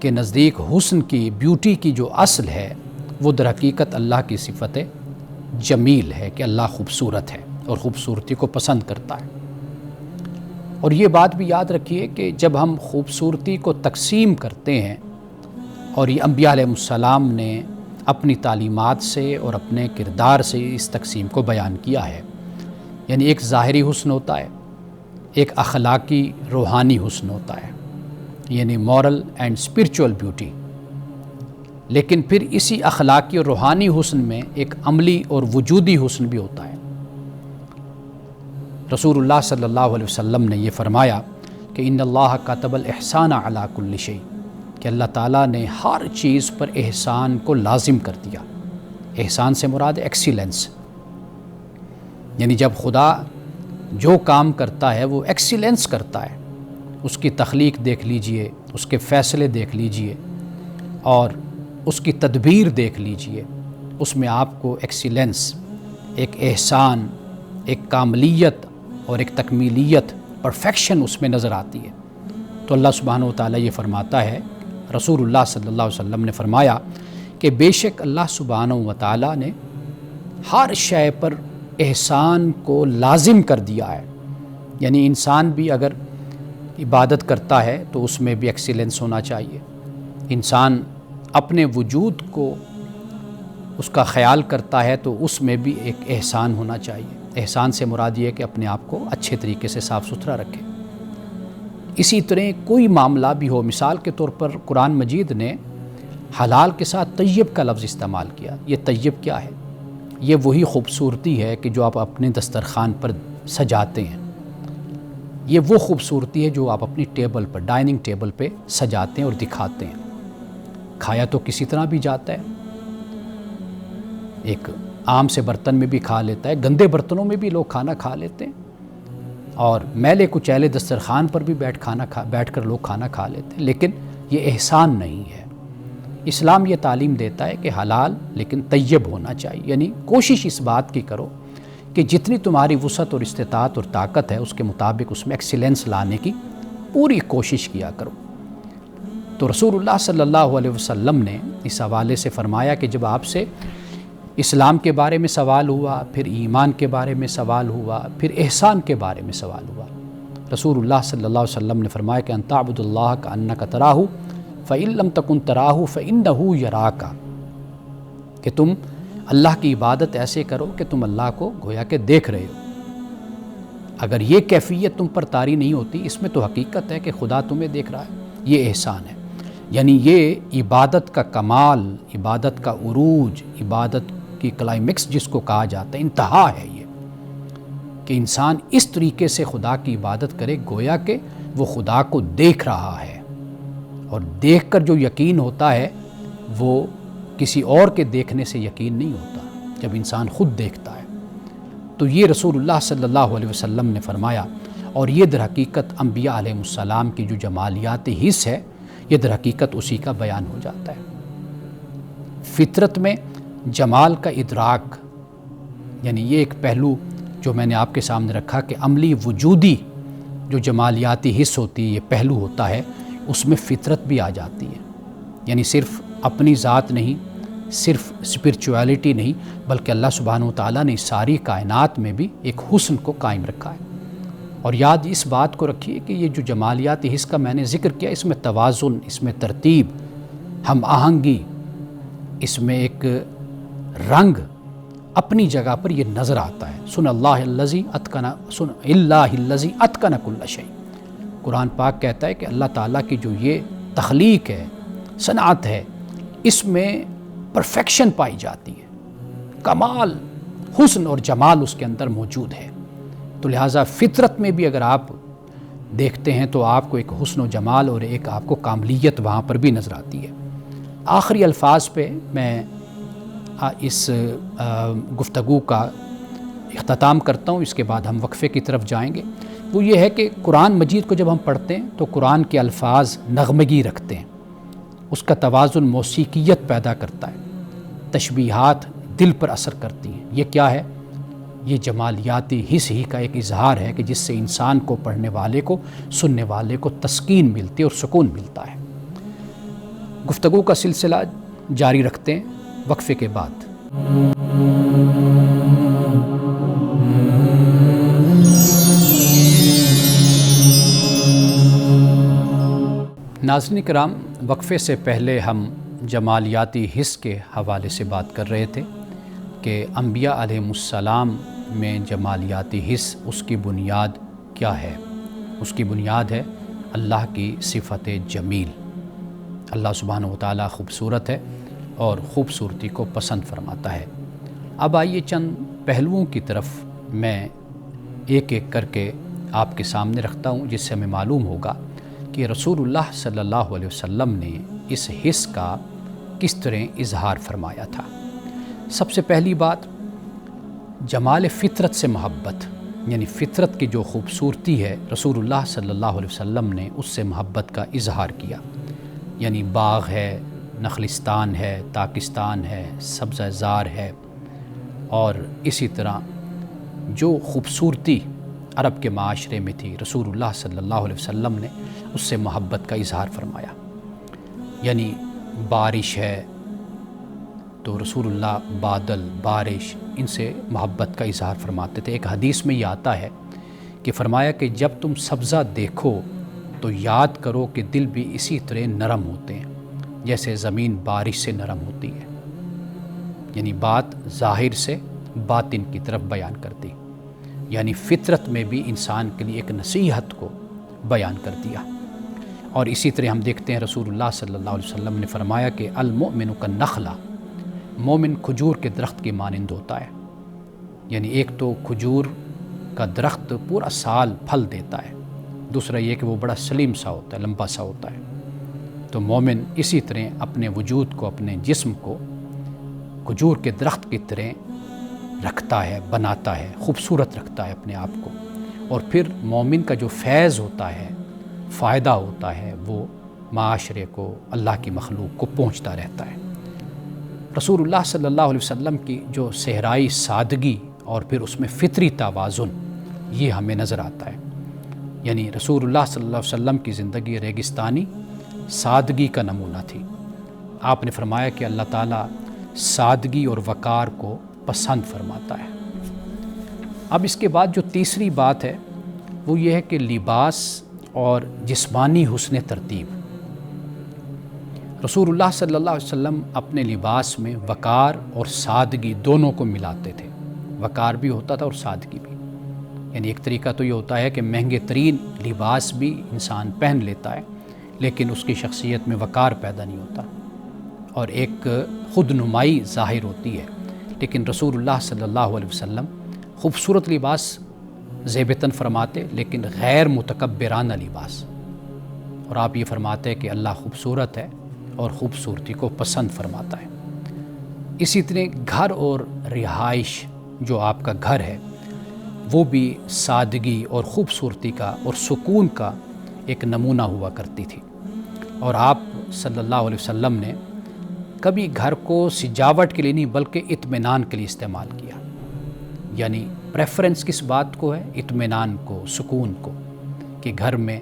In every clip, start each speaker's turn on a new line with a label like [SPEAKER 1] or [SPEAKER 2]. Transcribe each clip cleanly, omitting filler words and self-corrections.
[SPEAKER 1] کے نزدیک حسن کی، بیوٹی کی جو اصل ہے وہ در حقیقت اللہ کی صفت جمیل ہے کہ اللہ خوبصورت ہے اور خوبصورتی کو پسند کرتا ہے۔ اور یہ بات بھی یاد رکھیے کہ جب ہم خوبصورتی کو تقسیم کرتے ہیں، اور یہ انبیاء علیہ السلام نے اپنی تعلیمات سے اور اپنے کردار سے اس تقسیم کو بیان کیا ہے، یعنی ایک ظاہری حسن ہوتا ہے، ایک اخلاقی روحانی حسن ہوتا ہے، یعنی مورل اینڈ اسپرچول بیوٹی، لیکن پھر اسی اخلاقی اور روحانی حسن میں ایک عملی اور وجودی حسن بھی ہوتا ہے۔ رسول اللہ صلی اللہ علیہ وسلم نے یہ فرمایا کہ ان اللہ کتب الاحسان علی کل شیء، کہ اللہ تعالیٰ نے ہر چیز پر احسان کو لازم کر دیا۔ احسان سے مراد ایکسیلنس، یعنی جب خدا جو کام کرتا ہے وہ ایکسیلنس کرتا ہے۔ اس کی تخلیق دیکھ لیجئے، اس کے فیصلے دیکھ لیجئے، اور اس کی تدبیر دیکھ لیجئے، اس میں آپ کو ایکسیلنس، ایک احسان، ایک کاملیت اور ایک تکمیلیت، پرفیکشن اس میں نظر آتی ہے۔ تو اللہ سبحانہ و تعالیٰ یہ فرماتا ہے، رسول اللہ صلی اللہ علیہ وسلم نے فرمایا کہ بے شک اللہ سبحانہ و تعالیٰ نے ہر شے پر احسان کو لازم کر دیا ہے، یعنی انسان بھی اگر عبادت کرتا ہے تو اس میں بھی ایکسیلنس ہونا چاہیے۔ انسان اپنے وجود کو اس کا خیال کرتا ہے تو اس میں بھی ایک احسان ہونا چاہیے۔ احسان سے مراد یہ کہ اپنے آپ کو اچھے طریقے سے صاف ستھرا رکھے۔ اسی طرح کوئی معاملہ بھی ہو، مثال کے طور پر قرآن مجید نے حلال کے ساتھ طیب کا لفظ استعمال کیا۔ یہ طیب کیا ہے؟ یہ وہی خوبصورتی ہے کہ جو آپ اپنے دسترخوان پر سجاتے ہیں۔ یہ وہ خوبصورتی ہے جو آپ اپنی ٹیبل پر، ڈائننگ ٹیبل پہ سجاتے ہیں اور دکھاتے ہیں۔ کھایا تو کسی طرح بھی جاتا ہے، ایک عام سے برتن میں بھی کھا لیتا ہے، گندے برتنوں میں بھی لوگ کھانا کھا لیتے ہیں، اور میلے کچیلے دسترخوان پر بھی بیٹھ کر لوگ کھانا کھا لیتے ہیں، لیکن یہ احسان نہیں ہے۔ اسلام یہ تعلیم دیتا ہے کہ حلال لیکن طیب ہونا چاہیے، یعنی کوشش اس بات کی کرو کہ جتنی تمہاری وسعت اور استطاعت اور طاقت ہے اس کے مطابق اس میں ایکسیلنس لانے کی پوری کوشش کیا کرو۔ تو رسول اللہ صلی اللہ علیہ وسلم نے اس حوالے سے فرمایا کہ جب آپ سے اسلام کے بارے میں سوال ہوا، پھر ایمان کے بارے میں سوال ہوا، پھر احسان کے بارے میں سوال ہوا، رسول اللہ صلی اللہ علیہ وسلم نے فرمایا کہ ان تعبد اللہ کأنک تراہ فإن لم تکن تراہ فإنہ یراک، کہ تم اللہ کی عبادت ایسے کرو کہ تم اللہ کو گویا کہ دیکھ رہے ہو۔ اگر یہ کیفیت تم پر طاری نہیں ہوتی، اس میں تو حقیقت ہے کہ خدا تمہیں دیکھ رہا ہے۔ یہ احسان ہے، یعنی یہ عبادت کا کمال، عبادت کا عروج، عبادت کی کلائمیکس جس کو کہا جاتا ہے، انتہا ہے یہ، کہ انسان اس طریقے سے خدا کی عبادت کرے گویا کہ وہ خدا کو دیکھ رہا ہے، اور دیکھ کر جو یقین ہوتا ہے وہ کسی اور کے دیکھنے سے یقین نہیں ہوتا، جب انسان خود دیکھتا ہے۔ تو یہ رسول اللہ صلی اللہ علیہ وسلم نے فرمایا، اور یہ در حقیقت انبیاء علیہ السلام کی جو جمالیات حس ہے، یہ در حقیقت اسی کا بیان ہو جاتا ہے۔ فطرت میں جمال کا ادراک، یعنی یہ ایک پہلو جو میں نے آپ کے سامنے رکھا کہ عملی وجودی جو جمالیاتی حس ہوتی ہے، یہ پہلو ہوتا ہے، اس میں فطرت بھی آ جاتی ہے، یعنی صرف اپنی ذات نہیں، صرف اسپرچویلٹی نہیں، بلکہ اللہ سبحانہ و تعالیٰ نے ساری کائنات میں بھی ایک حسن کو قائم رکھا ہے۔ اور یاد اس بات کو رکھیے کہ یہ جو جمالیاتی حس کا میں نے ذکر کیا، اس میں توازن، اس میں ترتیب، ہم آہنگی، اس میں ایک رنگ اپنی جگہ پر یہ نظر آتا ہے۔ سن اللہ الذی اتقن کل شیء، قرآن پاک کہتا ہے کہ اللہ تعالیٰ کی جو یہ تخلیق ہے، صنعت ہے، اس میں پرفیکشن پائی جاتی ہے، کمال، حسن اور جمال اس کے اندر موجود ہے۔ تو لہٰذا فطرت میں بھی اگر آپ دیکھتے ہیں تو آپ کو ایک حسن و جمال اور ایک آپ کو کاملیت وہاں پر بھی نظر آتی ہے۔ آخری الفاظ پہ میں اس گفتگو کا اختتام کرتا ہوں، اس کے بعد ہم وقفے کی طرف جائیں گے۔ وہ یہ ہے کہ قرآن مجید کو جب ہم پڑھتے ہیں تو قرآن کے الفاظ نغمگی رکھتے ہیں، اس کا توازن موسیقیت پیدا کرتا ہے، تشبیہات دل پر اثر کرتی ہیں۔ یہ کیا ہے؟ یہ جمالیاتی حس ہی کا ایک اظہار ہے کہ جس سے انسان کو، پڑھنے والے کو، سننے والے کو تسکین ملتی ہے اور سکون ملتا ہے۔ گفتگو کا سلسلہ جاری رکھتے ہیں وقفے کے بعد۔ ناظرین کرام، وقفے سے پہلے ہم جمالیاتی حس کے حوالے سے بات کر رہے تھے کہ انبیاء علیہ السلام میں جمالیاتی حس اس کی بنیاد کیا ہے؟ اس کی بنیاد ہے اللہ کی صفت جمیل۔ اللہ سبحانہ و تعالیٰ خوبصورت ہے اور خوبصورتی کو پسند فرماتا ہے۔ اب آئیے چند پہلوؤں کی طرف میں ایک ایک کر کے آپ کے سامنے رکھتا ہوں، جس سے ہمیں معلوم ہوگا کہ رسول اللہ صلی اللہ علیہ وسلم نے اس حس کا کس طرح اظہار فرمایا تھا۔ سب سے پہلی بات، جمال فطرت سے محبت، یعنی فطرت کی جو خوبصورتی ہے رسول اللہ صلی اللہ علیہ وسلم نے اس سے محبت کا اظہار کیا۔ یعنی باغ ہے، نخلستان ہے، تاکستان ہے، سبزہ زار ہے، اور اسی طرح جو خوبصورتی عرب کے معاشرے میں تھی رسول اللہ صلی اللہ علیہ وسلم نے اس سے محبت کا اظہار فرمایا۔ یعنی بارش ہے تو رسول اللہ بادل، بارش، ان سے محبت کا اظہار فرماتے تھے۔ ایک حدیث میں یہ آتا ہے کہ فرمایا کہ جب تم سبزہ دیکھو تو یاد کرو کہ دل بھی اسی طرح نرم ہوتے ہیں جیسے زمین بارش سے نرم ہوتی ہے۔ یعنی بات ظاہر سے باطن کی طرف بیان کرتی، یعنی فطرت میں بھی انسان کے لیے ایک نصیحت کو بیان کر دیا۔ اور اسی طرح ہم دیکھتے ہیں رسول اللہ صلی اللہ علیہ وسلم نے فرمایا کہ المؤمن کالنخلہ، مومن کھجور کے درخت کی مانند ہوتا ہے۔ یعنی ایک تو کھجور کا درخت پورا سال پھل دیتا ہے، دوسرا یہ کہ وہ بڑا سلیم سا ہوتا ہے، لمبا سا ہوتا ہے۔ تو مومن اسی طرح اپنے وجود کو، اپنے جسم کو کھجور کے درخت کی طرح رکھتا ہے، بناتا ہے، خوبصورت رکھتا ہے اپنے آپ کو۔ اور پھر مومن کا جو فیض ہوتا ہے، فائدہ ہوتا ہے، وہ معاشرے کو، اللہ کی مخلوق کو پہنچتا رہتا ہے۔ رسول اللہ صلی اللہ علیہ وسلم کی جو صحرائی سادگی اور پھر اس میں فطری توازن، یہ ہمیں نظر آتا ہے۔ یعنی رسول اللہ صلی اللہ علیہ وسلم کی زندگی ریگستانی سادگی کا نمونہ تھی۔ آپ نے فرمایا کہ اللہ تعالیٰ سادگی اور وقار کو پسند فرماتا ہے۔ اب اس کے بعد جو تیسری بات ہے وہ یہ ہے کہ لباس اور جسمانی حسن ترتیب۔ رسول اللہ صلی اللہ علیہ وسلم اپنے لباس میں وقار اور سادگی دونوں کو ملاتے تھے۔ وقار بھی ہوتا تھا اور سادگی بھی۔ یعنی ایک طریقہ تو یہ ہوتا ہے کہ مہنگے ترین لباس بھی انسان پہن لیتا ہے لیکن اس کی شخصیت میں وقار پیدا نہیں ہوتا اور ایک خود نمائی ظاہر ہوتی ہے۔ لیکن رسول اللہ صلی اللہ علیہ وسلم خوبصورت لباس زیبتاً فرماتے لیکن غیر متکبرانہ لباس، اور آپ یہ فرماتے کہ اللہ خوبصورت ہے اور خوبصورتی کو پسند فرماتا ہے۔ اسی طرح گھر اور رہائش، جو آپ کا گھر ہے، وہ بھی سادگی اور خوبصورتی کا اور سکون کا ایک نمونہ ہوا کرتی تھی۔ اور آپ صلی اللہ علیہ وسلم نے کبھی گھر کو سجاوٹ کے لیے نہیں بلکہ اطمینان کے لیے استعمال کیا۔ یعنی پریفرنس کس بات کو ہے؟ اطمینان کو، سکون کو، کہ گھر میں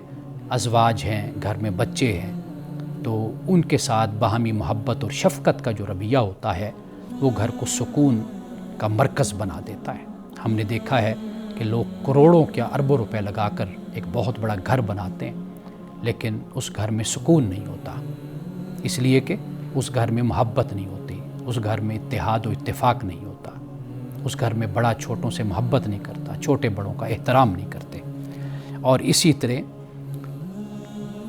[SPEAKER 1] ازواج ہیں، گھر میں بچے ہیں، تو ان کے ساتھ باہمی محبت اور شفقت کا جو رویہ ہوتا ہے وہ گھر کو سکون کا مرکز بنا دیتا ہے۔ ہم نے دیکھا ہے کہ لوگ کروڑوں کیا اربوں روپے لگا کر ایک بہت بڑا گھر بناتے ہیں لیکن اس گھر میں سکون نہیں ہوتا، اس لیے کہ اس گھر میں محبت نہیں ہوتی، اس گھر میں اتحاد و اتفاق نہیں ہوتا، اس گھر میں بڑا چھوٹوں سے محبت نہیں کرتا، چھوٹے بڑوں کا احترام نہیں کرتے۔ اور اسی طرح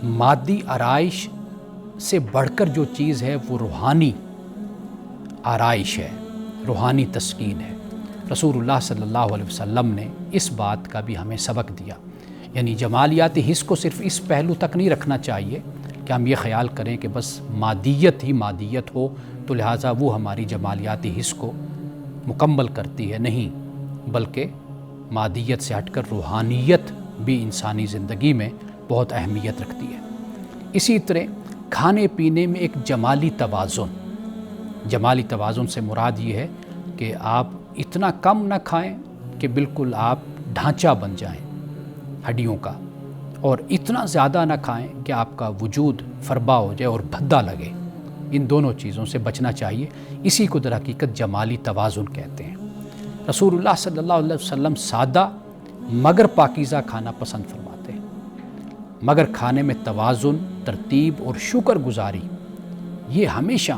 [SPEAKER 1] مادی آرائش سے بڑھ کر جو چیز ہے وہ روحانی آرائش ہے، روحانی تسکین ہے۔ رسول اللہ صلی اللہ علیہ وسلم نے اس بات کا بھی ہمیں سبق دیا۔ یعنی جمالیاتی حس کو صرف اس پہلو تک نہیں رکھنا چاہیے کہ ہم یہ خیال کریں کہ بس مادیت ہی مادیت ہو تو لہٰذا وہ ہماری جمالیاتی حس کو مکمل کرتی ہے، نہیں، بلکہ مادیت سے ہٹ کر روحانیت بھی انسانی زندگی میں بہت اہمیت رکھتی ہے۔ اسی طرح کھانے پینے میں ایک جمالی توازن، جمالی توازن سے مراد یہ ہے کہ آپ اتنا کم نہ کھائیں کہ بالکل آپ ڈھانچہ بن جائیں ہڈیوں کا، اور اتنا زیادہ نہ کھائیں کہ آپ کا وجود فربا ہو جائے اور بھدا لگے۔ ان دونوں چیزوں سے بچنا چاہیے۔ اسی کو در حقیقت جمالی توازن کہتے ہیں۔ رسول اللہ صلی اللہ علیہ وسلم سادہ مگر پاکیزہ کھانا پسند فرماتے ہیں، مگر کھانے میں توازن، ترتیب اور شکر گزاری یہ ہمیشہ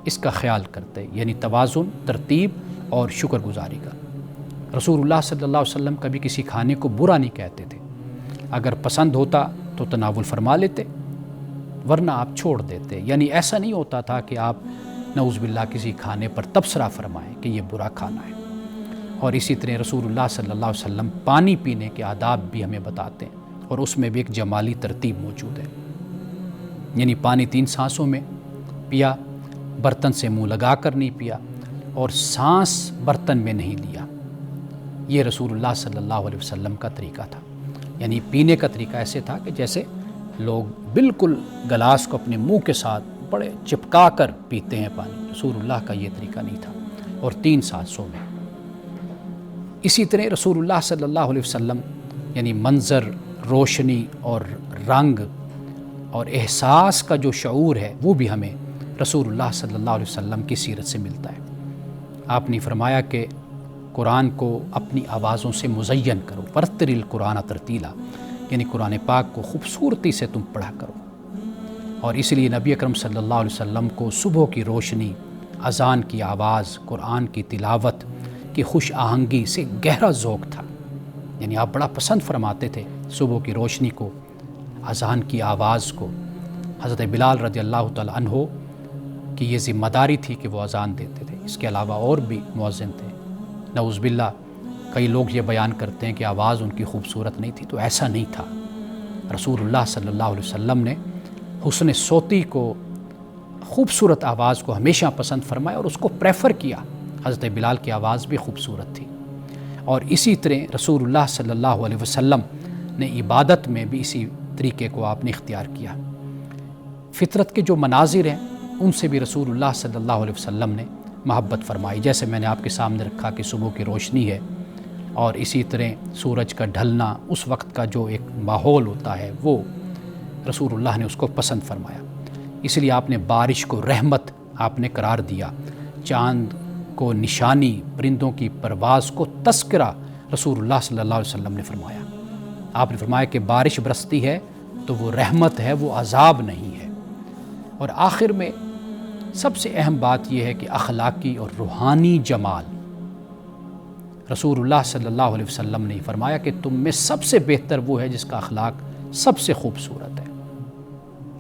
[SPEAKER 1] اس کا خیال کرتے ہیں، یعنی توازن، ترتیب اور شکر گزاری کا۔ رسول اللہ صلی اللہ علیہ وسلم کبھی کسی کھانے کو برا نہیں کہتے تھے، اگر پسند ہوتا تو تناول فرما لیتے، ورنہ آپ چھوڑ دیتے۔ یعنی ایسا نہیں ہوتا تھا کہ آپ نعوذ باللہ کسی کھانے پر تبصرہ فرمائیں کہ یہ برا کھانا ہے۔ اور اسی طرح رسول اللہ صلی اللہ علیہ وسلم پانی پینے کے آداب بھی ہمیں بتاتے ہیں، اور اس میں بھی ایک جمالی ترتیب موجود ہے، یعنی پانی 3 سانسوں میں پیا، برتن سے منہ لگا کر نہیں پیا، اور سانس برتن میں نہیں لیا۔ یہ رسول اللہ صلی اللہ علیہ وسلم کا طریقہ تھا، یعنی پینے کا طریقہ ایسے تھا کہ جیسے لوگ بالکل گلاس کو اپنے منہ کے ساتھ بڑے چپکا کر پیتے ہیں پانی، رسول اللہ کا یہ طریقہ نہیں تھا، اور 3 سانسوں میں۔ اسی طرح رسول اللہ صلی اللہ علیہ وسلم یعنی منظر، روشنی اور رنگ اور احساس کا جو شعور ہے وہ بھی ہمیں رسول اللہ صلی اللہ علیہ وسلم کی سیرت سے ملتا ہے۔ آپ نے فرمایا کہ قرآن کو اپنی آوازوں سے مزین کرو، ورتل القرآن ترتیلا، یعنی قرآن پاک کو خوبصورتی سے تم پڑھا کرو۔ اور اس لیے نبی اکرم صلی اللہ علیہ وسلم کو صبح کی روشنی، اذان کی آواز، قرآن کی تلاوت کی خوش آہنگی سے گہرا ذوق تھا، یعنی آپ بڑا پسند فرماتے تھے صبح کی روشنی کو، اذان کی آواز کو۔ حضرت بلال رضی اللہ تعالیٰ عنہ کی یہ ذمہ داری تھی کہ وہ اذان دیتے تھے، اس کے علاوہ اور بھی مؤذن تھے۔ نعوذ باللہ کئی لوگ یہ بیان کرتے ہیں کہ آواز ان کی خوبصورت نہیں تھی، تو ایسا نہیں تھا۔ رسول اللہ صلی اللہ علیہ وسلم نے حسن صوتی کو، خوبصورت آواز کو ہمیشہ پسند فرمایا اور اس کو پریفر کیا۔ حضرت بلال کی آواز بھی خوبصورت تھی، اور اسی طرح رسول اللہ صلی اللہ علیہ وسلم نے عبادت میں بھی اسی طریقے کو آپ نے اختیار کیا۔ فطرت کے جو مناظر ہیں ان سے بھی رسول اللہ صلی اللہ علیہ وسلم نے محبت فرمائی، جیسے میں نے آپ کے سامنے رکھا کہ صبح کی روشنی ہے، اور اسی طرح سورج کا ڈھلنا، اس وقت کا جو ایک ماحول ہوتا ہے وہ رسول اللہ نے اس کو پسند فرمایا۔ اس لیے آپ نے بارش کو رحمت آپ نے قرار دیا، چاند کو نشانی، پرندوں کی پرواز کو تذکرہ رسول اللہ صلی اللہ علیہ وسلم نے فرمایا۔ آپ نے فرمایا کہ بارش برستی ہے تو وہ رحمت ہے، وہ عذاب نہیں ہے۔ اور آخر میں سب سے اہم بات یہ ہے کہ اخلاقی اور روحانی جمال، رسول اللہ صلی اللہ علیہ وسلم نے فرمایا کہ تم میں سب سے بہتر وہ ہے جس کا اخلاق سب سے خوبصورت ہے۔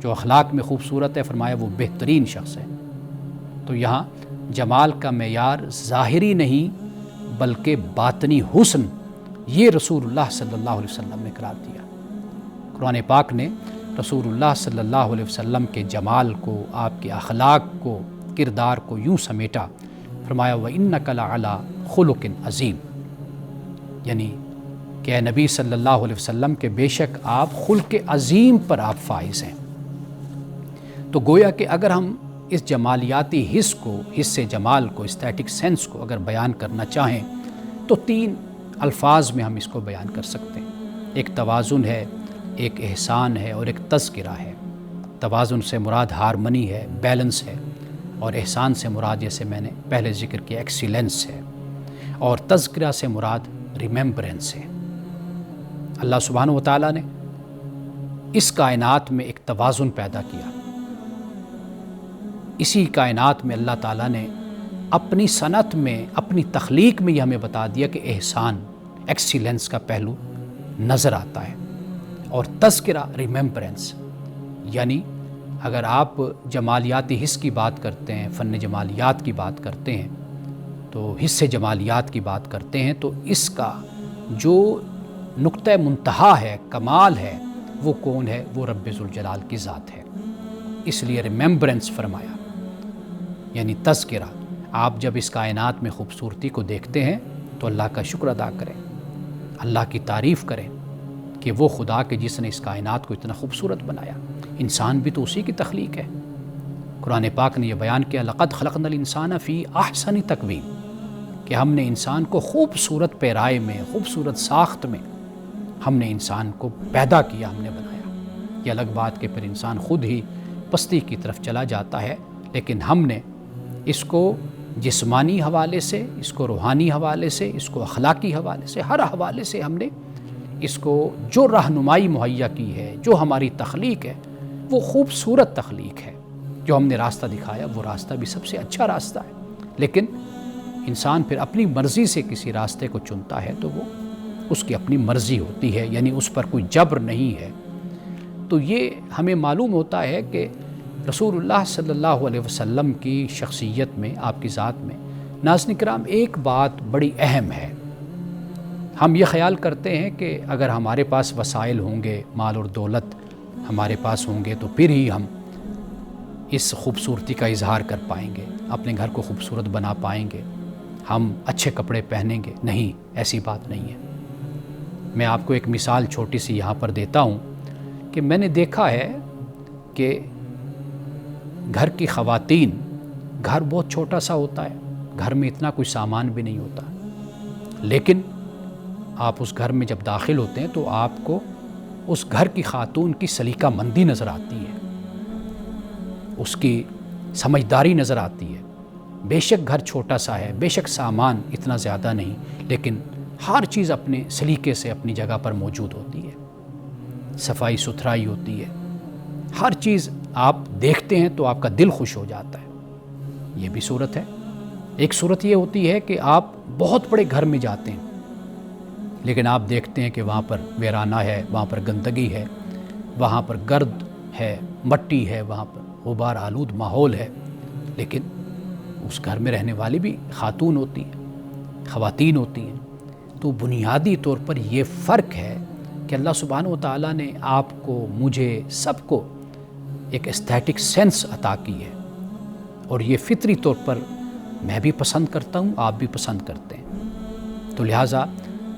[SPEAKER 1] جو اخلاق میں خوبصورت ہے، فرمایا وہ بہترین شخص ہے۔ تو یہاں جمال کا معیار ظاہری نہیں بلکہ باطنی حسن، یہ رسول اللہ صلی اللہ علیہ وسلم نے قرار دیا۔ قرآن پاک نے رسول اللہ صلی اللہ علیہ وسلم کے جمال کو، آپ کے اخلاق کو، کردار کو یوں سمیٹا، فرمایا وَإِنَّكَ لَعَلَىٰ خُلُقٍ عَظِيمٍ، یعنی کہ اے نبی صلی اللہ علیہ وسلم کے بے شک آپ خلق عظیم پر آپ فائز ہیں۔ تو گویا کہ اگر ہم اس جمالیاتی حس کو، حس جمال کو، اسٹیٹک سینس کو اگر بیان کرنا چاہیں تو 3 الفاظ میں ہم اس کو بیان کر سکتے ہیں۔ ایک توازن ہے، ایک احسان ہے، اور ایک تذکرہ ہے۔ توازن سے مراد ہارمنی ہے، بیلنس ہے، اور احسان سے مراد جیسے میں نے پہلے ذکر کیا ایکسیلنس ہے، اور تذکرہ سے مراد ریممبرنس ہے۔ اللہ سبحانہ و تعالیٰ نے اس کائنات میں ایک توازن پیدا کیا۔ اسی کائنات میں اللہ تعالیٰ نے اپنی صنعت میں، اپنی تخلیق میں یہ ہمیں بتا دیا کہ احسان، ایکسیلنس کا پہلو نظر آتا ہے، اور تذکرہ ریممبرنس، یعنی اگر آپ جمالیاتی حس کی بات کرتے ہیں، فن جمالیات کی بات کرتے ہیں، تو حس جمالیات کی بات کرتے ہیں، تو اس کا جو نقطہ منتہا ہے، کمال ہے، وہ کون ہے؟ وہ رب ذوالجلال کی ذات ہے۔ اس لیے ریممبرنس فرمایا، یعنی تذکرہ۔ آپ جب اس کائنات میں خوبصورتی کو دیکھتے ہیں تو اللہ کا شکر ادا کریں، اللہ کی تعریف کریں کہ وہ خدا کہ جس نے اس کائنات کو اتنا خوبصورت بنایا۔ انسان بھی تو اسی کی تخلیق ہے۔ قرآن پاک نے یہ بیان کیا لقد خلقنا الانسان فی احسن تقویم، کہ ہم نے انسان کو خوبصورت پیرائے میں، خوبصورت ساخت میں ہم نے انسان کو پیدا کیا، ہم نے بنایا۔ یہ الگ بات کہ پھر انسان خود ہی پستی کی طرف چلا جاتا ہے۔ لیکن ہم نے اس کو جسمانی حوالے سے، اس کو روحانی حوالے سے، اس کو اخلاقی حوالے سے، ہر حوالے سے ہم نے اس کو جو رہنمائی مہیا کی ہے، جو ہماری تخلیق ہے وہ خوبصورت تخلیق ہے۔ جو ہم نے راستہ دکھایا وہ راستہ بھی سب سے اچھا راستہ ہے، لیکن انسان پھر اپنی مرضی سے کسی راستے کو چنتا ہے تو وہ اس کی اپنی مرضی ہوتی ہے، یعنی اس پر کوئی جبر نہیں ہے۔ تو یہ ہمیں معلوم ہوتا ہے کہ رسول اللہ صلی اللہ علیہ وسلم کی شخصیت میں، آپ کی ذات میں ناظرین کرام ایک بات بڑی اہم ہے۔ ہم یہ خیال کرتے ہیں کہ اگر ہمارے پاس وسائل ہوں گے، مال اور دولت ہمارے پاس ہوں گے تو پھر ہی ہم اس خوبصورتی کا اظہار کر پائیں گے، اپنے گھر کو خوبصورت بنا پائیں گے، ہم اچھے کپڑے پہنیں گے۔ نہیں، ایسی بات نہیں ہے۔ میں آپ کو ایک مثال چھوٹی سی یہاں پر دیتا ہوں کہ میں نے دیکھا ہے کہ گھر کی خواتین، گھر بہت چھوٹا سا ہوتا ہے، گھر میں اتنا کوئی سامان بھی نہیں ہوتا، لیکن آپ اس گھر میں جب داخل ہوتے ہیں تو آپ کو اس گھر کی خاتون کی سلیقہ مندی نظر آتی ہے، اس کی سمجھداری نظر آتی ہے۔ بے شک گھر چھوٹا سا ہے، بے شک سامان اتنا زیادہ نہیں، لیکن ہر چیز اپنے سلیقے سے اپنی جگہ پر موجود ہوتی ہے، صفائی ستھرائی ہوتی ہے، ہر چیز آپ دیکھتے ہیں تو آپ کا دل خوش ہو جاتا ہے۔ یہ بھی صورت ہے۔ ایک صورت یہ ہوتی ہے کہ آپ بہت بڑے گھر میں جاتے ہیں لیکن آپ دیکھتے ہیں کہ وہاں پر ویرانہ ہے، وہاں پر گندگی ہے، وہاں پر گرد ہے، مٹی ہے، وہاں پر غبار آلود ماحول ہے، لیکن اس گھر میں رہنے والی بھی خاتون ہوتی ہیں، خواتین ہوتی ہیں۔ تو بنیادی طور پر یہ فرق ہے کہ اللہ سبحانہ و تعالیٰ نے آپ کو، مجھے، سب کو ایک ایستھیٹک سینس عطا کی ہے، اور یہ فطری طور پر میں بھی پسند کرتا ہوں، آپ بھی پسند کرتے ہیں۔ تو لہٰذا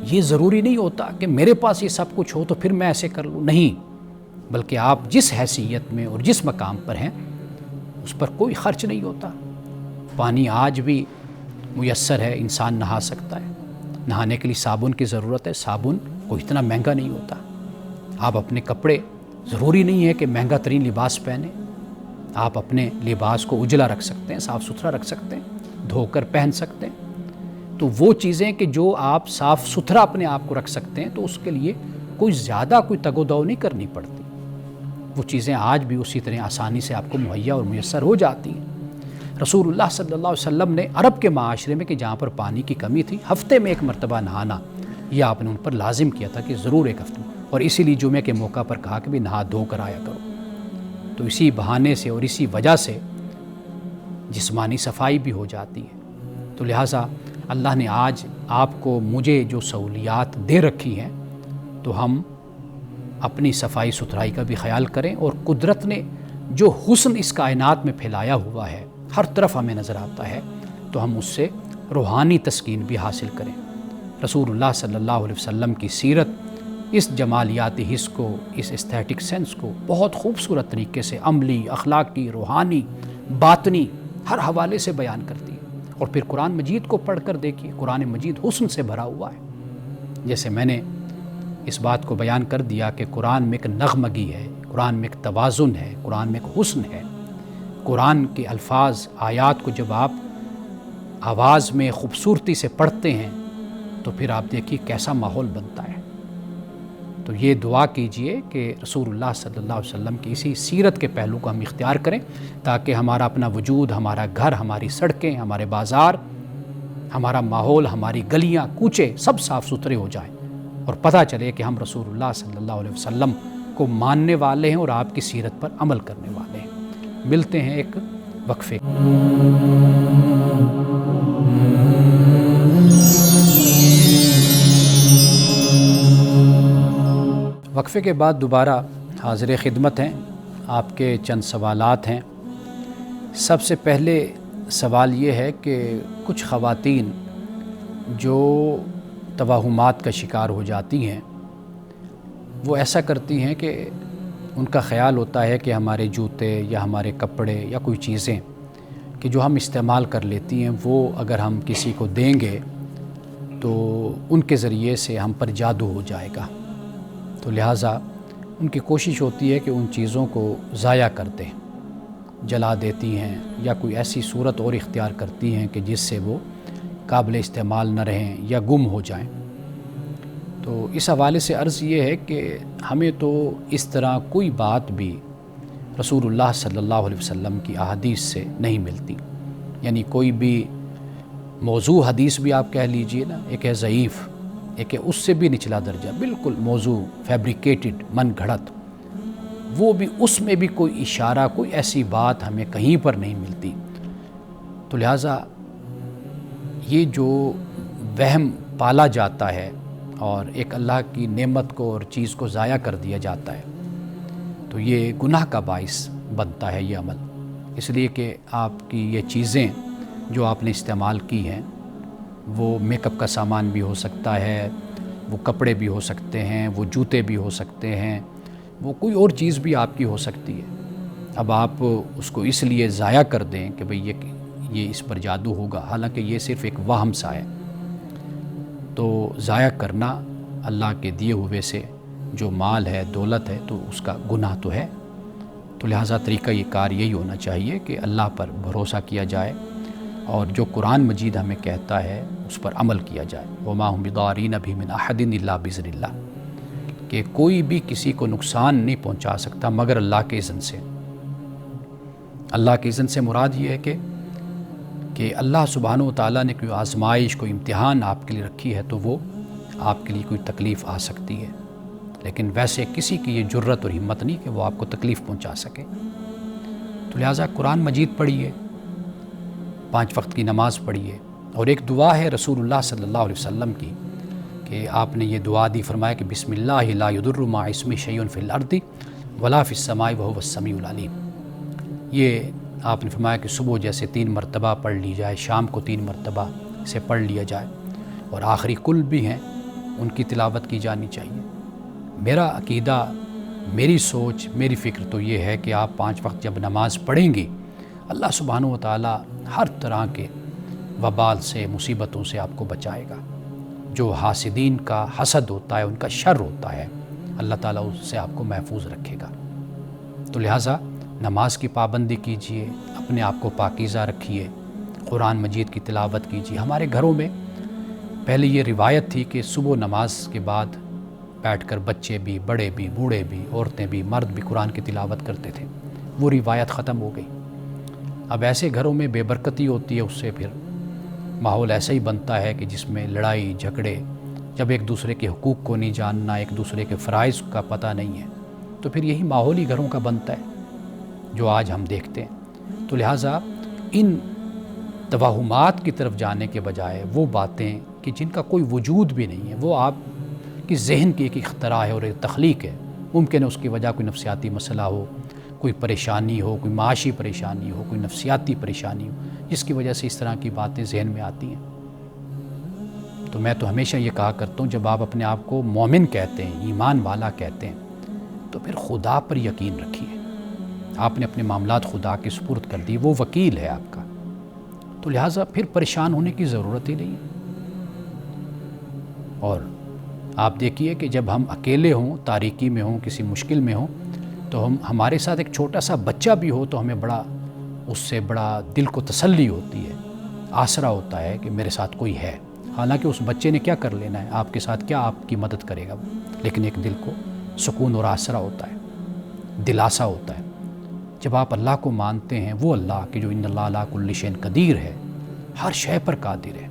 [SPEAKER 1] یہ ضروری نہیں ہوتا کہ میرے پاس یہ سب کچھ ہو تو پھر میں ایسے کر لوں، نہیں، بلکہ آپ جس حیثیت میں اور جس مقام پر ہیں اس پر کوئی خرچ نہیں ہوتا۔ پانی آج بھی میسر ہے، انسان نہا سکتا ہے، نہانے کے لیے صابن کی ضرورت ہے، صابن کوئی اتنا مہنگا نہیں ہوتا۔ آپ اپنے کپڑے، ضروری نہیں ہے کہ مہنگا ترین لباس پہنیں، آپ اپنے لباس کو اجلا رکھ سکتے ہیں، صاف ستھرا رکھ سکتے ہیں، دھو کر پہن سکتے ہیں۔ تو وہ چیزیں کہ جو آپ صاف ستھرا اپنے آپ کو رکھ سکتے ہیں تو اس کے لیے کوئی زیادہ کوئی تگ و دو نہیں کرنی پڑتی، وہ چیزیں آج بھی اسی طرح آسانی سے آپ کو مہیا اور میسر ہو جاتی ہیں۔ رسول اللہ صلی اللہ علیہ وسلم نے عرب کے معاشرے میں کہ جہاں پر پانی کی کمی تھی، ہفتے میں ایک مرتبہ نہانا یہ آپ نے ان پر لازم کیا تھا کہ ضرور ایک ہفتے میں، اور اسی لیے جمعے کے موقع پر کہا کہ بھی نہا دھو کر آیا کرو۔ تو اسی بہانے سے اور اسی وجہ سے جسمانی صفائی بھی ہو جاتی ہے۔ تو لہٰذا اللہ نے آج آپ کو، مجھے جو سہولیات دے رکھی ہیں تو ہم اپنی صفائی ستھرائی کا بھی خیال کریں، اور قدرت نے جو حسن اس کائنات میں پھیلایا ہوا ہے، ہر طرف ہمیں نظر آتا ہے، تو ہم اس سے روحانی تسکین بھی حاصل کریں۔ رسول اللہ صلی اللہ علیہ وسلم کی سیرت اس جمالیاتی حص کو، اس ایستھیٹک سینس کو بہت خوبصورت طریقے سے عملی، اخلاقی، روحانی، باطنی ہر حوالے سے بیان کرتی ہے۔ اور پھر قرآن مجید کو پڑھ کر دیکھیے، قرآن مجید حسن سے بھرا ہوا ہے۔ جیسے میں نے اس بات کو بیان کر دیا کہ قرآن میں ایک نغمگی ہے، قرآن میں ایک توازن ہے، قرآن میں ایک حسن ہے۔ قرآن کے الفاظ، آیات کو جب آپ آواز میں خوبصورتی سے پڑھتے ہیں تو پھر آپ دیکھیے کیسا ماحول بنتا ہے۔ تو یہ دعا کیجئے کہ رسول اللہ صلی اللہ علیہ وسلم کی اسی سیرت کے پہلو کو ہم اختیار کریں، تاکہ ہمارا اپنا وجود، ہمارا گھر، ہماری سڑکیں، ہمارے بازار، ہمارا ماحول، ہماری گلیاں، کوچے سب صاف ستھرے ہو جائیں، اور پتہ چلے کہ ہم رسول اللہ صلی اللہ علیہ وسلم کو ماننے والے ہیں اور آپ کی سیرت پر عمل کرنے والے ہیں۔ ملتے ہیں ایک وقفے۔ وقفے کے بعد دوبارہ حاضر خدمت ہیں، آپ کے چند سوالات ہیں۔ سب سے پہلے سوال یہ ہے کہ کچھ خواتین جو توہمات کا شکار ہو جاتی ہیں، وہ ایسا کرتی ہیں کہ ان کا خیال ہوتا ہے کہ ہمارے جوتے یا ہمارے کپڑے یا کوئی چیزیں کہ جو ہم استعمال کر لیتی ہیں، وہ اگر ہم کسی کو دیں گے تو ان کے ذریعے سے ہم پر جادو ہو جائے گا، تو لہٰذا ان کی کوشش ہوتی ہے کہ ان چیزوں کو ضائع کر دیں۔ جلا دیتی ہیں یا کوئی ایسی صورت اور اختیار کرتی ہیں کہ جس سے وہ قابل استعمال نہ رہیں یا گم ہو جائیں۔ تو اس حوالے سے عرض یہ ہے کہ ہمیں تو اس طرح کوئی بات بھی رسول اللہ صلی اللہ علیہ وسلم کی احادیث سے نہیں ملتی، یعنی کوئی بھی موضوع حدیث بھی آپ کہہ لیجئے نا، ایک ہے ضعیف، ایک ہے اس سے بھی نچلا درجہ، بالکل موضوع فیبریکیٹڈ، من گھڑت، وہ بھی اس میں بھی کوئی اشارہ، کوئی ایسی بات ہمیں کہیں پر نہیں ملتی۔ تو لہٰذا یہ جو وہم پالا جاتا ہے اور ایک اللہ کی نعمت کو اور چیز کو ضائع کر دیا جاتا ہے، تو یہ گناہ کا باعث بنتا ہے یہ عمل، اس لیے کہ آپ کی یہ چیزیں جو آپ نے استعمال کی ہیں وہ میک اپ کا سامان بھی ہو سکتا ہے، وہ کپڑے بھی ہو سکتے ہیں، وہ جوتے بھی ہو سکتے ہیں، وہ کوئی اور چیز بھی آپ کی ہو سکتی ہے۔ اب آپ اس کو اس لیے ضائع کر دیں کہ بھئی یہ اس پر جادو ہوگا، حالانکہ یہ صرف ایک وہم سا ہے۔ تو ضائع کرنا اللہ کے دیے ہوئے سے جو مال ہے، دولت ہے، تو اس کا گناہ تو ہے۔ تو لہٰذا طریقہ یہ کار یہی ہونا چاہیے کہ اللہ پر بھروسہ کیا جائے اور جو قرآن مجید ہمیں کہتا ہے اس پر عمل کیا جائے۔ وَمَا هُمْ بِضَارِّينَ بِهِ مِنْ أَحَدٍ إِلَّا بِإِذْنِ اللَّهِ، کہ کوئی بھی کسی کو نقصان نہیں پہنچا سکتا مگر اللہ کے اذن سے۔ اللہ کے اذن سے مراد یہ ہے کہ اللہ سبحانہ و تعالیٰ نے کوئی آزمائش، کوئی امتحان آپ کے لیے رکھی ہے تو وہ آپ کے لیے کوئی تکلیف آ سکتی ہے، لیکن ویسے کسی کی یہ جرت اور ہمت نہیں کہ وہ آپ کو تکلیف پہنچا سکے۔ تو لہٰذا قرآن مجید پڑھیے، 5 وقت کی نماز پڑھیے، اور ایک دعا ہے رسول اللہ صلی اللہ علیہ وسلم کی کہ آپ نے یہ دعا دی، فرمایا کہ بسم اللہ لا یضر مع اسمہ شیء فی الارض ولا فی السماء وہو السمیع العلیم۔ یہ آپ نے فرمایا کہ صبح جیسے 3 مرتبہ پڑھ لی جائے، شام کو 3 مرتبہ سے پڑھ لیا جائے، اور آخری کل بھی ہیں ان کی تلاوت کی جانی چاہیے۔ میرا عقیدہ، میری سوچ، میری فکر تو یہ ہے کہ آپ 5 وقت جب نماز پڑھیں گی، اللہ سبحانہ و تعالیٰ ہر طرح کے وبال سے، مصیبتوں سے آپ کو بچائے گا۔ جو حاسدین کا حسد ہوتا ہے، ان کا شر ہوتا ہے، اللہ تعالیٰ اس سے آپ کو محفوظ رکھے گا۔ تو لہٰذا نماز کی پابندی کیجئے، اپنے آپ کو پاکیزہ رکھیے، قرآن مجید کی تلاوت کیجئے۔ ہمارے گھروں میں پہلے یہ روایت تھی کہ صبح نماز کے بعد بیٹھ کر بچے بھی، بڑے بھی، بوڑھے بھی، عورتیں بھی، مرد بھی قرآن کی تلاوت کرتے تھے۔ وہ روایت ختم ہو گئی۔ اب ایسے گھروں میں بے برکتی ہوتی ہے، اس سے پھر ماحول ایسا ہی بنتا ہے کہ جس میں لڑائی جھگڑے، جب ایک دوسرے کے حقوق کو نہیں جاننا، ایک دوسرے کے فرائض کا پتہ نہیں ہے، تو پھر یہی ماحول ہی گھروں کا بنتا ہے جو آج ہم دیکھتے ہیں۔ تو لہٰذا ان توہمات کی طرف جانے کے بجائے وہ باتیں کہ جن کا کوئی وجود بھی نہیں ہے، وہ آپ کی ذہن کی ایک اختراع ہے اور ایک تخلیق ہے، ممکن ہے اس کی وجہ کوئی نفسیاتی مسئلہ ہو، کوئی پریشانی ہو، کوئی معاشی پریشانی ہو، کوئی نفسیاتی پریشانی ہو، جس کی وجہ سے اس طرح کی باتیں ذہن میں آتی ہیں۔ تو میں تو ہمیشہ یہ کہا کرتا ہوں، جب آپ اپنے آپ کو مومن کہتے ہیں، ایمان والا کہتے ہیں، تو پھر خدا پر یقین رکھیے۔ آپ نے اپنے معاملات خدا کے سپرد کر دیے، وہ وکیل ہے آپ کا، تو لہٰذا پھر پریشان ہونے کی ضرورت ہی نہیں ہے۔ اور آپ دیکھیے کہ جب ہم اکیلے ہوں، تاریکی میں ہوں، کسی مشکل میں ہوں، تو ہمارے ساتھ ایک چھوٹا سا بچہ بھی ہو تو ہمیں اس سے بڑا دل کو تسلی ہوتی ہے، آسرا ہوتا ہے کہ میرے ساتھ کوئی ہے۔ حالانکہ اس بچے نے کیا کر لینا ہے آپ کے ساتھ، کیا آپ کی مدد کرے گا وہ، لیکن ایک دل کو سکون اور آسرا ہوتا ہے، دلاسا ہوتا ہے جب آپ اللہ کو مانتے ہیں، وہ اللہ کہ جو ان اللہ علی کل شیء قدیر ہے، ہر شے پر قادر ہے،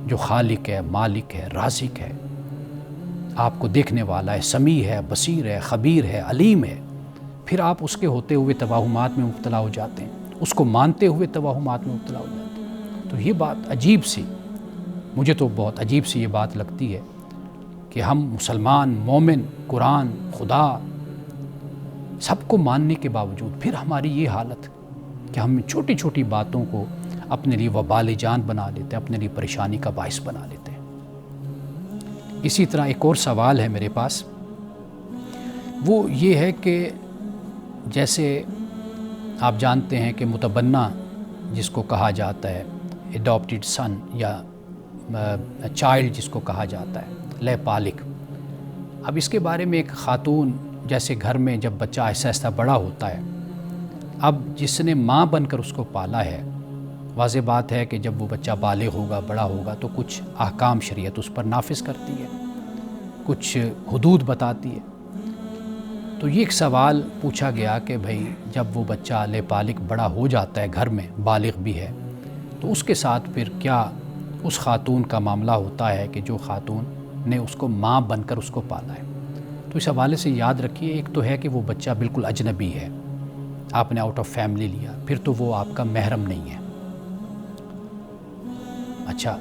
[SPEAKER 1] جو خالق ہے، مالک ہے، رازق ہے، آپ کو دیکھنے والا ہے، سمیع ہے، بصیر ہے، خبیر ہے، علیم ہے۔ پھر آپ اس کے ہوتے ہوئے توہمات میں مبتلا ہو جاتے ہیں، اس کو مانتے ہوئے توہمات میں مبتلا ہو جاتے ہیں۔ تو یہ بات عجیب سی، مجھے تو بہت عجیب سی یہ بات لگتی ہے کہ ہم مسلمان، مومن، قرآن، خدا سب کو ماننے کے باوجود پھر ہماری یہ حالت کہ ہم چھوٹی چھوٹی باتوں کو اپنے لیے وبال جان بنا لیتے ہیں، اپنے لیے پریشانی کا باعث بنا لیتے ہیں۔ اسی طرح ایک اور سوال ہے میرے پاس، وہ یہ ہے کہ جیسے آپ جانتے ہیں کہ متبنہ جس کو کہا جاتا ہے، ایڈاپٹیڈ سن یا چائلڈ جس کو کہا جاتا ہے، لے پالک۔ اب اس کے بارے میں ایک خاتون، جیسے گھر میں جب بچہ آہستہ آہستہ بڑا ہوتا ہے، اب جس نے ماں بن کر اس کو پالا ہے، واضح بات ہے کہ جب وہ بچہ بالغ ہوگا، بڑا ہوگا، تو کچھ احکام شریعت اس پر نافذ کرتی ہے، کچھ حدود بتاتی ہے۔ تو یہ ایک سوال پوچھا گیا کہ بھئی جب وہ بچہ بالغ بڑا ہو جاتا ہے، گھر میں بالغ بھی ہے، تو اس کے ساتھ پھر کیا اس خاتون کا معاملہ ہوتا ہے کہ جو خاتون نے اس کو ماں بن کر اس کو پالا ہے؟ تو اس حوالے سے یاد رکھیے، ایک تو ہے کہ وہ بچہ بالکل اجنبی ہے، آپ نے آؤٹ آف فیملی لیا، پھر تو وہ آپ کا محرم نہیں ہے۔ اچھا،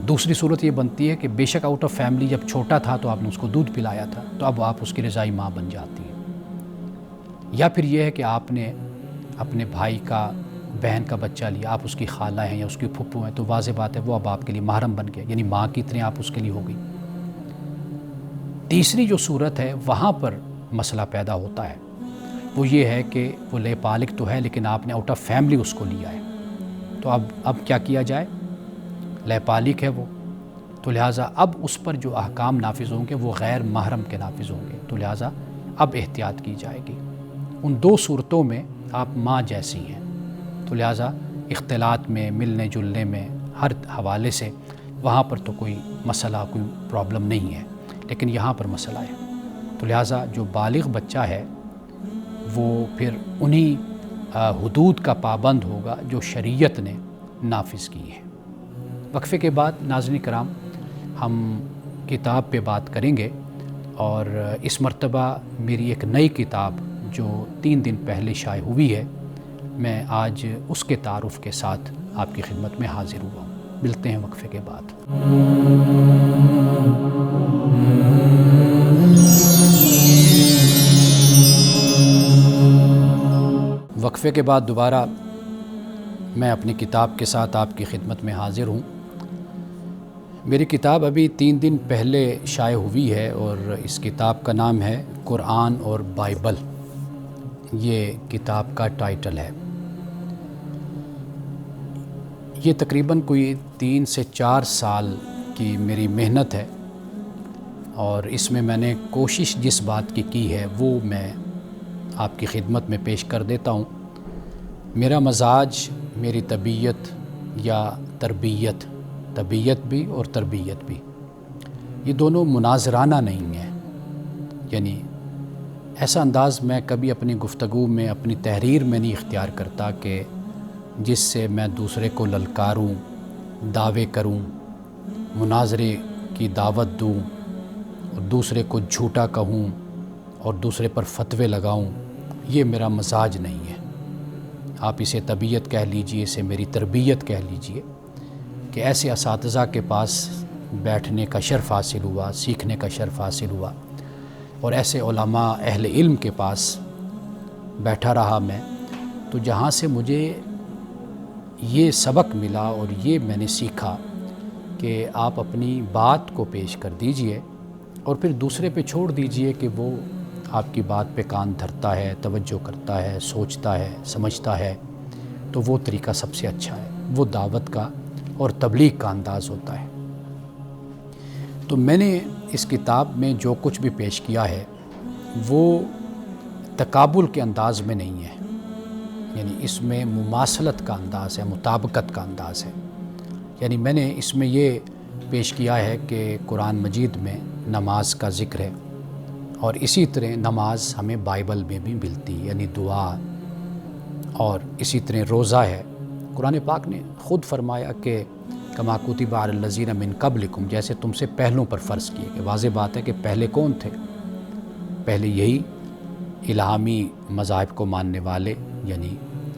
[SPEAKER 1] دوسری صورت یہ بنتی ہے کہ بے شک آؤٹ آف فیملی جب چھوٹا تھا تو آپ نے اس کو دودھ پلایا تھا، تو اب آپ اس کی رضائی ماں بن جاتی ہیں۔ یا پھر یہ ہے کہ آپ نے اپنے بھائی کا، بہن کا بچہ لیا، آپ اس کی خالہ ہیں یا اس کی پھپھو ہیں، تو واضح بات ہے وہ اب آپ کے لیے محرم بن گیا، یعنی ماں کی طرح آپ اس کے لیے ہو گئی۔ تیسری جو صورت ہے وہاں پر مسئلہ پیدا ہوتا ہے، وہ یہ ہے کہ وہ بالغ تو ہے لیکن آپ نے آؤٹ آف فیملی اس کو لیا ہے، تو اب کیا کیا جائے؟ بالغ ہے وہ، تو لہٰذا اب اس پر جو احکام نافذ ہوں گے وہ غیر محرم کے نافذ ہوں گے، تو لہٰذا اب احتیاط کی جائے گی۔ ان دو صورتوں میں آپ ماں جیسی ہیں، تو لہٰذا اختلاط میں، ملنے جلنے میں، ہر حوالے سے وہاں پر تو کوئی مسئلہ، کوئی پرابلم نہیں ہے، لیکن یہاں پر مسئلہ ہے۔ تو لہٰذا جو بالغ بچہ ہے وہ پھر انہی حدود کا پابند ہوگا جو شریعت نے نافذ کی ہے۔ وقفے کے بعد ناظرین کرام ہم کتاب پہ بات کریں گے، اور اس مرتبہ میری ایک نئی کتاب جو 3 دن پہلے شائع ہوئی ہے، میں آج اس کے تعارف کے ساتھ آپ کی خدمت میں حاضر ہوا ہوں۔ ملتے ہیں وقفے کے بعد۔ وقفے کے بعد دوبارہ میں اپنی کتاب کے ساتھ آپ کی خدمت میں حاضر ہوں۔ میری کتاب ابھی 3 دن پہلے شائع ہوئی ہے، اور اس کتاب کا نام ہے قرآن اور بائبل، یہ کتاب کا ٹائٹل ہے۔ یہ تقریباً کوئی 3 سے 4 سال کی میری محنت ہے، اور اس میں میں نے کوشش جس بات کی ہے وہ میں آپ کی خدمت میں پیش کر دیتا ہوں۔ میرا مزاج، میری طبیعت یا طبیعت بھی اور تربیت بھی، یہ دونوں مناظرانہ نہیں ہیں، یعنی ایسا انداز میں کبھی اپنی گفتگو میں، اپنی تحریر میں نہیں اختیار کرتا کہ جس سے میں دوسرے کو للکاروں، دعوے کروں، مناظرے کی دعوت دوں، اور دوسرے کو جھوٹا کہوں اور دوسرے پر فتوے لگاؤں۔ یہ میرا مزاج نہیں ہے۔ آپ اسے طبیعت کہہ لیجئے، اسے میری تربیت کہہ لیجئے، کہ ایسے اساتذہ کے پاس بیٹھنے کا شرف حاصل ہوا، سیکھنے کا شرف حاصل ہوا، اور ایسے علماء اہل علم کے پاس بیٹھا رہا میں، تو جہاں سے مجھے یہ سبق ملا اور یہ میں نے سیکھا کہ آپ اپنی بات کو پیش کر دیجئے اور پھر دوسرے پہ چھوڑ دیجئے کہ وہ آپ کی بات پہ کان دھرتا ہے، توجہ کرتا ہے، سوچتا ہے، سمجھتا ہے، تو وہ طریقہ سب سے اچھا ہے، وہ دعوت کا اور تبلیغ کا انداز ہوتا ہے۔ تو میں نے اس کتاب میں جو کچھ بھی پیش کیا ہے وہ تقابل کے انداز میں نہیں ہے، یعنی اس میں مماثلت کا انداز ہے، مطابقت کا انداز ہے۔ یعنی میں نے اس میں یہ پیش کیا ہے کہ قرآن مجید میں نماز کا ذکر ہے، اور اسی طرح نماز ہمیں بائبل میں بھی ملتی ہے، یعنی دعا، اور اسی طرح روزہ ہے۔ قرآن پاک نے خود فرمایا کہ کما کتب علی الذین من قبلکم، جیسے تم سے پہلوں پر فرض کیے کہ واضح بات ہے کہ پہلے کون تھے؟ پہلے یہی الہامی مذاہب کو ماننے والے، یعنی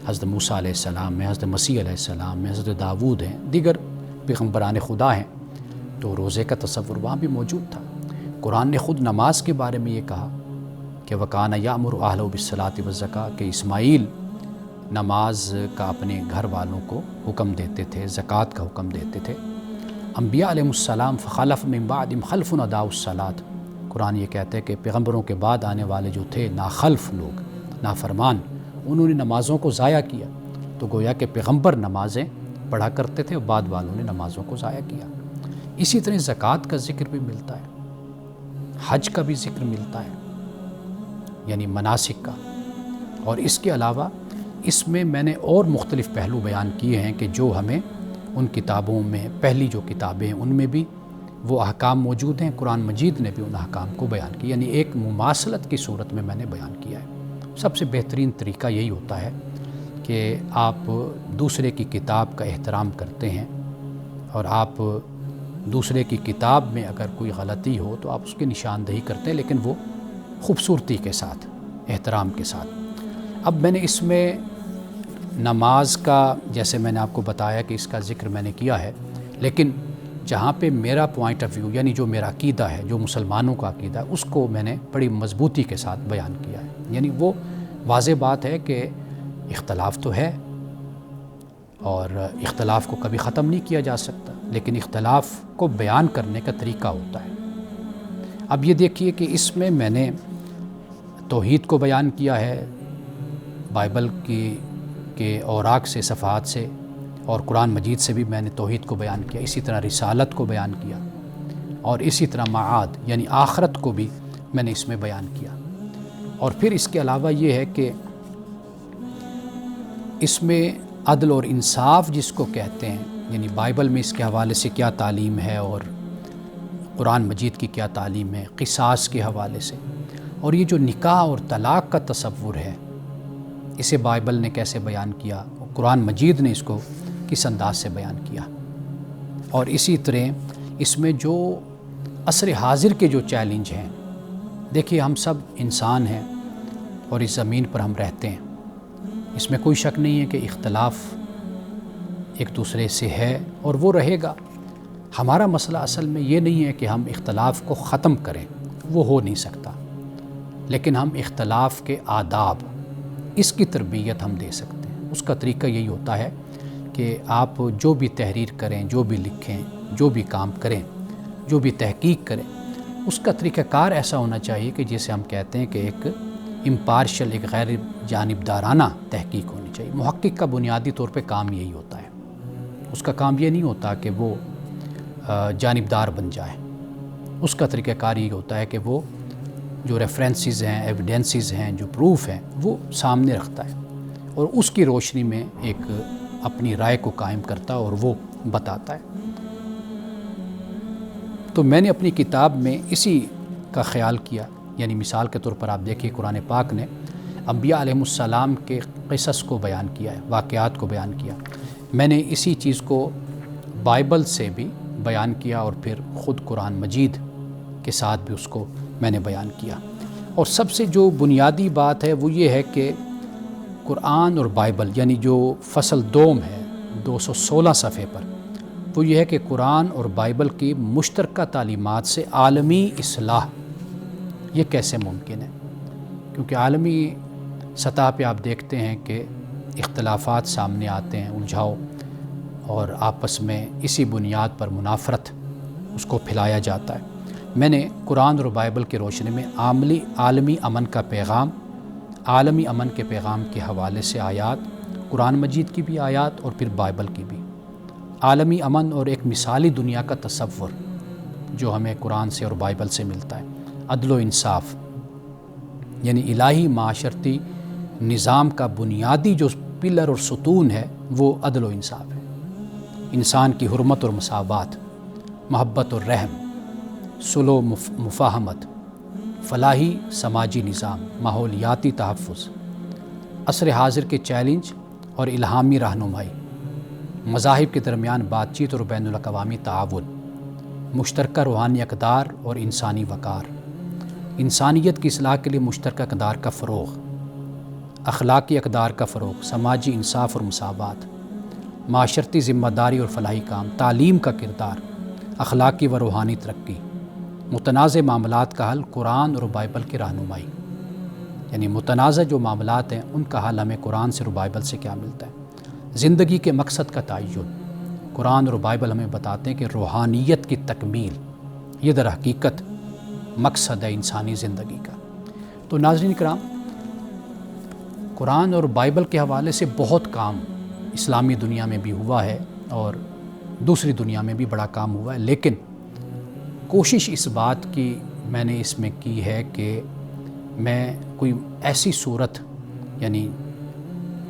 [SPEAKER 1] حضرت موسیٰ علیہ السلام میں، حضرت مسیح علیہ السلام میں، حضرت داود ہیں، دیگر پیغمبران خدا ہیں، تو روزے کا تصور وہاں بھی موجود تھا۔ قرآن نے خود نماز کے بارے میں یہ کہا کہ وَكَانَ يَأْمُرُ أَهْلَهُ بِالصَّلَاةِ وَالزَّكَاةِ، کہ اسماعیل نماز کا اپنے گھر والوں کو حکم دیتے تھے، زکوٰۃ کا حکم دیتے تھے۔ انبیاء علیہ السلام فخلف من بعدہم خلف اضاعوا الصلاۃ، قرآن یہ کہتا ہے کہ پیغمبروں کے بعد آنے والے جو تھے ناخلف لوگ، نافرمان، انہوں نے نمازوں کو ضائع کیا۔ تو گویا کہ پیغمبر نمازیں پڑھا کرتے تھے اور بعد والوں نے نمازوں کو ضائع کیا۔ اسی طرح زکوٰۃ کا ذکر بھی ملتا ہے، حج کا بھی ذکر ملتا ہے، یعنی مناسک کا، اور اس کے علاوہ اس میں نے اور مختلف پہلو بیان کیے ہیں کہ جو ہمیں ان کتابوں میں، پہلی جو کتابیں ہیں ان میں بھی وہ احکام موجود ہیں، قرآن مجید نے بھی ان احکام کو بیان کیا، یعنی ایک مماثلت کی صورت میں نے بیان کیا ہے۔ سب سے بہترین طریقہ یہی ہوتا ہے کہ آپ دوسرے کی کتاب کا احترام کرتے ہیں، اور آپ دوسرے کی کتاب میں اگر کوئی غلطی ہو تو آپ اس کی نشاندہی کرتے ہیں، لیکن وہ خوبصورتی کے ساتھ، احترام کے ساتھ۔ اب میں نے اس میں نماز کا، جیسے میں نے آپ کو بتایا کہ اس کا ذکر میں نے کیا ہے، لیکن جہاں پہ میرا پوائنٹ آف ویو، یعنی جو میرا عقیدہ ہے، جو مسلمانوں کا عقیدہ ہے، اس کو میں نے بڑی مضبوطی کے ساتھ بیان کیا ہے۔ یعنی وہ واضح بات ہے کہ اختلاف تو ہے، اور اختلاف کو کبھی ختم نہیں کیا جا سکتا، لیکن اختلاف کو بیان کرنے کا طریقہ ہوتا ہے۔ اب یہ دیکھیے کہ اس میں نے توحید کو بیان کیا ہے، بائبل کے اوراق سے، صفحات سے، اور قرآن مجید سے بھی میں نے توحید کو بیان کیا، اسی طرح رسالت کو بیان کیا، اور اسی طرح معاد یعنی آخرت کو بھی میں نے اس میں بیان کیا۔ اور پھر اس کے علاوہ یہ ہے کہ اس میں عدل اور انصاف جس کو کہتے ہیں، یعنی بائبل میں اس کے حوالے سے کیا تعلیم ہے اور قرآن مجید کی کیا تعلیم ہے، قصاص کے حوالے سے، اور یہ جو نکاح اور طلاق کا تصور ہے، اسے بائبل نے کیسے بیان کیا، قرآن مجید نے اس کو کس انداز سے بیان کیا، اور اسی طرح اس میں جو عصر حاضر کے جو چیلنج ہیں۔ دیکھیے ہم سب انسان ہیں اور اس زمین پر ہم رہتے ہیں، اس میں کوئی شک نہیں ہے کہ اختلاف ایک دوسرے سے ہے اور وہ رہے گا۔ ہمارا مسئلہ اصل میں یہ نہیں ہے کہ ہم اختلاف کو ختم کریں، وہ ہو نہیں سکتا، لیکن ہم اختلاف کے آداب، اس کی تربیت ہم دے سکتے ہیں۔ اس کا طریقہ یہی ہوتا ہے کہ آپ جو بھی تحریر کریں، جو بھی لکھیں، جو بھی کام کریں، جو بھی تحقیق کریں، اس کا طریقہ کار ایسا ہونا چاہیے کہ جسے ہم کہتے ہیں کہ ایک امپارشل، ایک غیر جانبدارانہ تحقیق ہونی چاہیے۔ محقق کا بنیادی طور پہ کام یہی ہوتا ہے، اس کا کام یہ نہیں ہوتا کہ وہ جانبدار بن جائے، اس کا طریقہ کار یہ ہوتا ہے کہ وہ جو ریفرنسز ہیں، ایویڈنسز ہیں، جو پروف ہیں، وہ سامنے رکھتا ہے اور اس کی روشنی میں ایک اپنی رائے کو قائم کرتا ہے اور وہ بتاتا ہے۔ تو میں نے اپنی کتاب میں اسی کا خیال کیا، یعنی مثال کے طور پر آپ دیکھیے قرآن پاک نے انبیاء علیہ السلام کے قصص کو بیان کیا ہے، واقعات کو بیان کیا۔ میں نے اسی چیز کو بائبل سے بھی بیان کیا اور پھر خود قرآن مجید کے ساتھ بھی اس کو میں نے بیان کیا۔ اور سب سے جو بنیادی بات ہے وہ یہ ہے کہ قرآن اور بائبل، یعنی جو فصل دوم ہے 216 صفحے پر، وہ یہ ہے کہ قرآن اور بائبل کی مشترکہ تعلیمات سے عالمی اصلاح یہ کیسے ممکن ہے؟ کیونکہ عالمی سطح پہ آپ دیکھتے ہیں کہ اختلافات سامنے آتے ہیں، الجھاؤ، اور آپس میں اسی بنیاد پر منافرت اس کو پھیلایا جاتا ہے۔ میں نے قرآن اور بائبل کی روشنی میں عالمی امن کا پیغام، عالمی امن کے پیغام کے حوالے سے آیات، قرآن مجید کی بھی آیات اور پھر بائبل کی بھی، عالمی امن اور ایک مثالی دنیا کا تصور جو ہمیں قرآن سے اور بائبل سے ملتا ہے، عدل و انصاف، یعنی الہی معاشرتی نظام کا بنیادی جو پلر اور ستون ہے وہ عدل و انصاف ہے، انسان کی حرمت اور مساوات، محبت اور رحم، صلح و مفاہمت، فلاحی سماجی نظام، ماحولیاتی تحفظ، عصر حاضر کے چیلنج اور الہامی رہنمائی، مذاہب کے درمیان بات چیت اور بین الاقوامی تعاون، مشترکہ روحانی اقدار اور انسانی وقار، انسانیت کی اصلاح کے لیے مشترکہ اقدار کا فروغ، اخلاقی اقدار کا فروغ، سماجی انصاف اور مساوات، معاشرتی ذمہ داری اور فلاحی کام، تعلیم کا کردار، اخلاقی و روحانی ترقی، متنازع معاملات کا حل، قرآن اور بائبل کی رہنمائی، یعنی متنازع جو معاملات ہیں ان کا حل ہمیں قرآن سے اور بائبل سے کیا ملتا ہے، زندگی کے مقصد کا تعین، قرآن اور بائبل ہمیں بتاتے ہیں کہ روحانیت کی تکمیل یہ در حقیقت مقصد ہے انسانی زندگی کا۔ تو ناظرین کرام، قرآن اور بائبل کے حوالے سے بہت کام اسلامی دنیا میں بھی ہوا ہے اور دوسری دنیا میں بھی بڑا کام ہوا ہے، لیکن کوشش اس بات کی میں نے اس میں کی ہے کہ میں کوئی ایسی صورت یعنی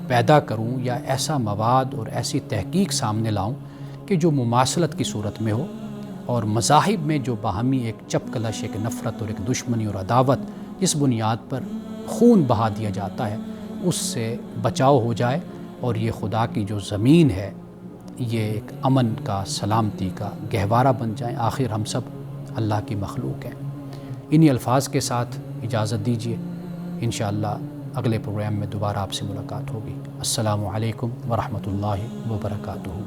[SPEAKER 1] پیدا کروں یا ایسا مواد اور ایسی تحقیق سامنے لاؤں کہ جو مماثلت کی صورت میں ہو، اور مذاہب میں جو باہمی ایک چپکلش، ایک نفرت اور ایک دشمنی اور عداوت جس بنیاد پر خون بہا دیا جاتا ہے، اس سے بچاؤ ہو جائے، اور یہ خدا کی جو زمین ہے یہ ایک امن کا، سلامتی کا گہوارہ بن جائیں۔ آخر ہم سب اللہ کی مخلوق ہیں۔ انہی الفاظ کے ساتھ اجازت دیجیے، انشاءاللہ اگلے پروگرام میں دوبارہ آپ سے ملاقات ہوگی۔ السلام علیکم ورحمۃ اللہ وبرکاتہ۔